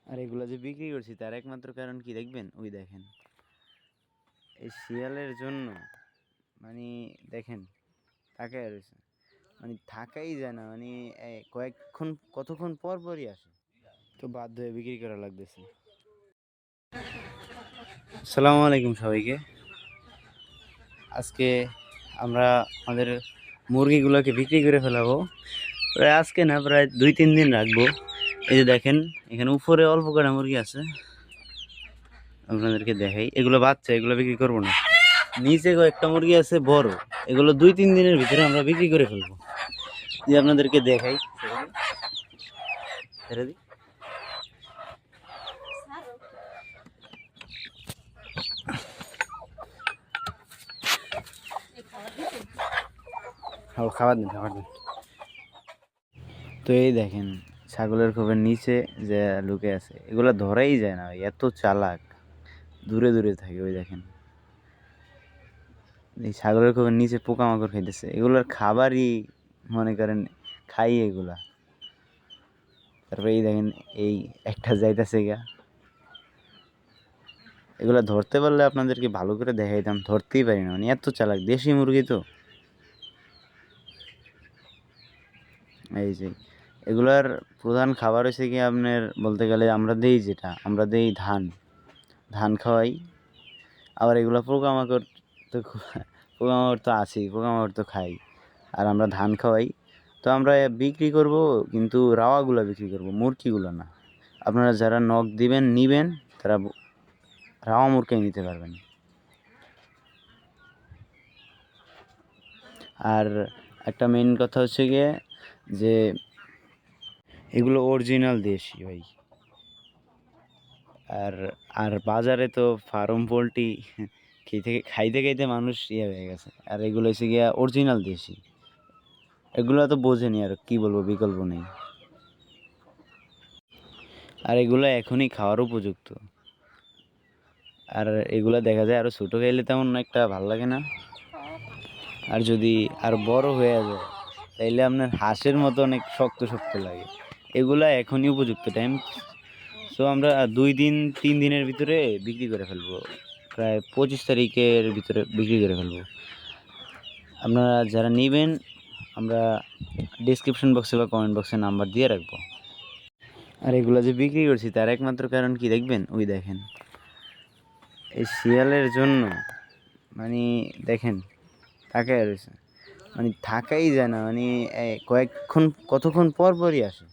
আর এগুলো যে বিক্রি করছি তার একমাত্র কারণ কি দেখবেন, ওই দেখেন এই শিয়ালের জন্য। মানে দেখেন তাকায় রয়েছে, মানে থাকাই যায় না, মানে কতক্ষণ পর পরই আসে, তো বাধ্য হয়ে বিক্রি করা লাগতেছে। আসসালামু আলাইকুম সবাইকে। আজকে আমরা আমাদের মুরগিগুলোকে বিক্রি করে ফেলাবো। প্রায় আজকে না, প্রায় 2-3 দিন রাখবো। এই যে দেখেন এখানে উপরে অল্প কটা মুরগি আছে, আপনাদেরকে দেখাই। এগুলো বাচ্চা, এগুলো বিক্রি করবো না। নিচে একটা মুরগি আছে বড়, এগুলো 2-3 দিনের ভিতরে আমরা বিক্রি করে ফেলবো। যে আপনাদেরকে দেখাই, ছেড়ে দিই। খাবার দিন, খাবার দিন। তো এই দেখেন ছাগলের খোপের নিচে যে লুকে আছে, এগুলো ধরাই যায় না, এত চালাক, দূরে দূরে থাকে। ওই দেখেন এই ছাগলের খোপের নিচে পোকামাকড় খাইতেছে, এগুলোর খাবারই মনে করেন খাই এগুলা। তারপরে এই দেখেন এই একটা যাইতেছে গা, এগুলা ধরতে পারলে আপনাদেরকে ভালো করে দেখাইতাম, ধরতেই পারি না, মানে এত চালাক। দেশি মুরগি তো। এই যে এগুলার প্রধান খাবার হচ্ছে কি আপনার, বলতে গেলে আমরা দেই ধান, ধান খাওয়াই। আবার এগুলো পোকামাকড় তো পোকামাকড় তো আছেই, পোকামাকড় তো খাই। আর আমরা ধান খাওয়াই। তো আমরা বিক্রি করব, কিন্তু রাওয়াগুলো বিক্রি করব, মুরগিগুলো না। আপনারা যারা নখ নিবেন তারা রাওয়া মুরগি নিতে পারবেন। আর একটা মেইন কথা হচ্ছে গিয়ে যে এগুলো অরিজিনাল দেশি ভাই। আর আর বাজারে তো ফার্ম পোলট্রি খাইতে খাইতে মানুষ ইয়ে হয়ে গেছে, আর এগুলো হচ্ছে গিয়া অরিজিনাল দেশি। এগুলো তো বোঝেনি, আর কি বলবো, বিকল্প নেই। আর এগুলো এখনই খাওয়ার উপযুক্ত। আর এগুলো দেখা যায় আরো ছোট খাইলে তেমন একটা ভালো লাগে না। আর যদি আর বড় হয়ে যায় তাইলে আপনার হাঁসের মতো অনেক শক্ত শক্ত লাগে। এগুলা এখনই উপযুক্ত টাইম। সো আমরা 2-3 দিনের ভিতরে বিক্রি করে ফেলবো, প্রায় 25 তারিখের ভিতরে বিক্রি করে ফেলবো। আপনারা যারা নেবেন, আমরা ডিসক্রিপশন বক্সে বা কমেন্ট বক্সে নাম্বার দিয়ে রাখবো। আর এগুলো যে বিক্রি করছি তার একমাত্র কারণ কি দেখবেন, ওই দেখেন এই শিয়ালের জন্য। মানে দেখেন তাকায় রয়েছে, মানে থাকাই যায় না, মানে কতক্ষণ পর পরই আসে,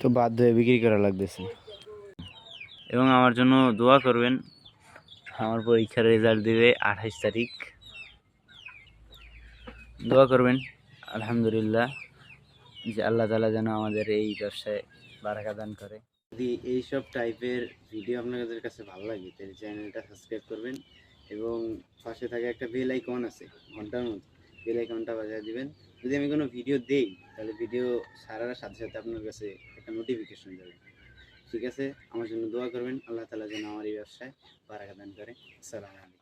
তো বাধ্য হয়ে বিক্রি করা লাগতেছে। এবং আমার জন্য দোয়া করবেন। আমার পরীক্ষার রেজাল্ট দিবে 28 তারিখ, দোয়া করবেন। আলহামদুলিল্লাহ, যে আল্লাহ তাআলা যেন আমাদের এই ব্যবসায় বারাকা দান করে। যদি এইসব টাইপের ভিডিও আপনাদের কাছে ভালো লাগে তাহলে চ্যানেলটা সাবস্ক্রাইব করবেন, এবং পাশে থাকা একটা বেল আইকন আছে ঘন্টার মতো, বেল আইকনটা বাজিয়ে দিবেন। যদি আমি কোনো ভিডিও দেই তাহলে ভিডিও ছাড়ার সাথে সাথে আপনার কাছে একটা নোটিফিকেশন যাবে। ঠিক আছে, আমার জন্য দোয়া করবেন, আল্লাহ তাআলা যেন আমার এই ব্যবসায় বারাকা দান করে। আসসালামু আলাইকুম।